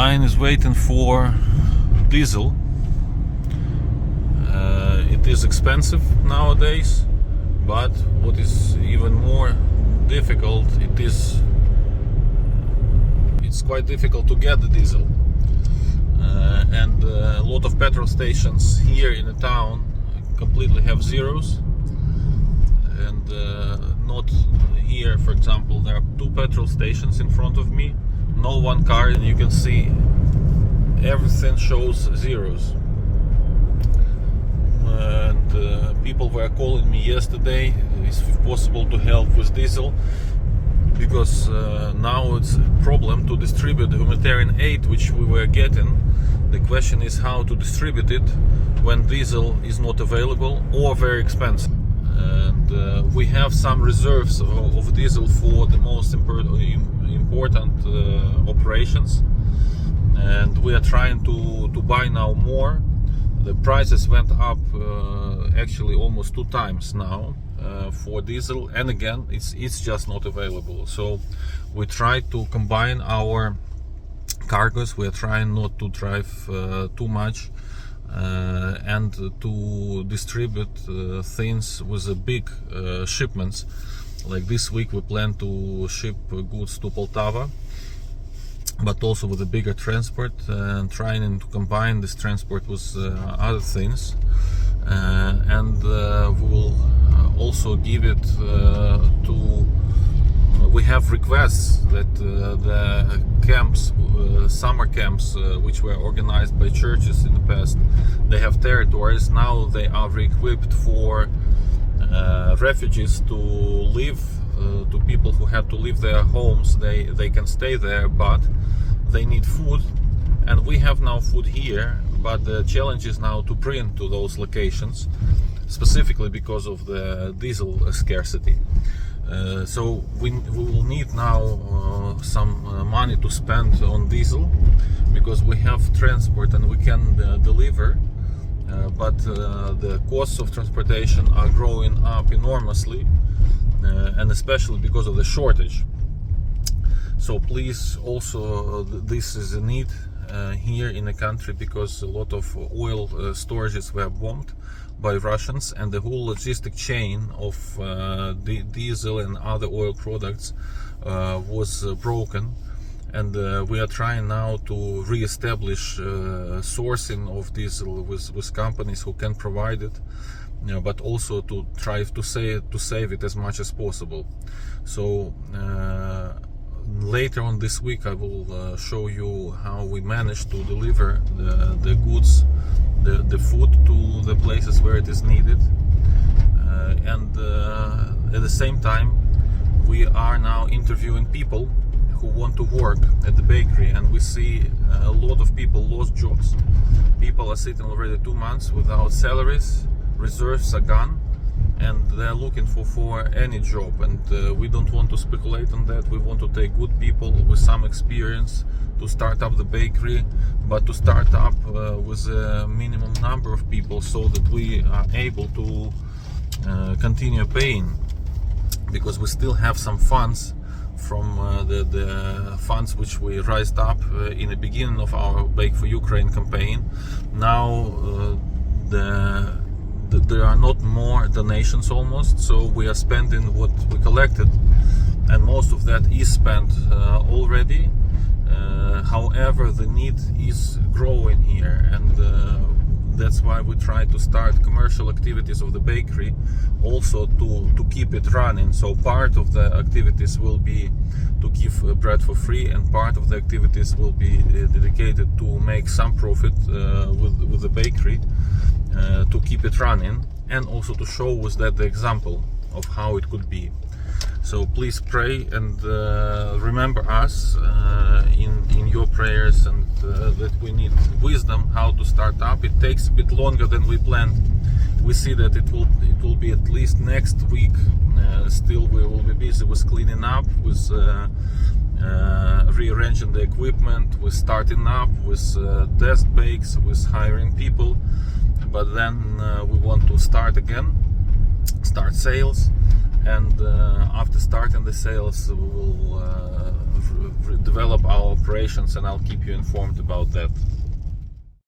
line is waiting for diesel. It is expensive nowadays, but what is even more difficult, it's quite difficult to get the diesel. And a lot of petrol stations here in the town completely have zeros, and not here. For example, there are 2 petrol stations in front of me, no one car, and you can see everything shows zeros. And people were calling me yesterday, is it possible to help with diesel, because now it's a problem to distribute the humanitarian aid which we were getting. The question is how to distribute it when diesel is not available or very expensive. And we have some reserves of diesel for the most important operations, and we are trying to buy now more. The prices went up actually almost 2 times now for diesel, and again it's just not available. So we try to combine our cargoes. We are trying not to drive too much and to distribute things with the big shipments. Like this week we plan to ship goods to Poltava, but also with a bigger transport, and trying to combine this transport with other things. And we will also give it to. We have requests that the camps, summer camps, which were organized by churches in the past, they have territories. Now they are re-equipped for refugees to live, to people who have to leave their homes. They can stay there, but they need food, and we have now food here, but the challenge is now to bring to those locations, specifically because of the diesel scarcity. So we will need now some money to spend on diesel, because we have transport and we can deliver, but the costs of transportation are growing up enormously, and especially because of the shortage. So please, also this is a need here in the country, because a lot of oil storages were bombed by Russians, and the whole logistic chain of the diesel and other oil products was broken. And we are trying now to re-establish sourcing of diesel with companies who can provide it, but also to try to save it as much as possible. So later on this week I will show you how we managed to deliver the goods, the food to the places where it is needed. And at the same time we are now interviewing people who want to work at the bakery, and we see a lot of people lost jobs. People are sitting already 2 months without salaries, reserves are gone, and they're looking for any job. And we don't want to speculate on that. We want to take good people with some experience to start up the bakery, but to start up with a minimum number of people, so that we are able to continue paying, because we still have some funds from the funds which we raised up in the beginning of our Bake for Ukraine campaign. Now there are not more donations almost, so we are spending what we collected, and most of that is spent already. However, the need is growing here, and that's why we try to start commercial activities of the bakery, also to keep it running. So part of the activities will be to give bread for free, and part of the activities will be dedicated to make some profit with the bakery, to keep it running, and also to show us that the example of how it could be. So please pray and remember us in your prayers, and that we need wisdom how to start up. It takes a bit longer than we planned. We see that it will be at least next week. Still we will be busy with cleaning up, with rearranging the equipment, with starting up, with test bakes, with hiring people. But then we want to start again, start sales. And after starting the sales, we will develop our operations, and I'll keep you informed about that.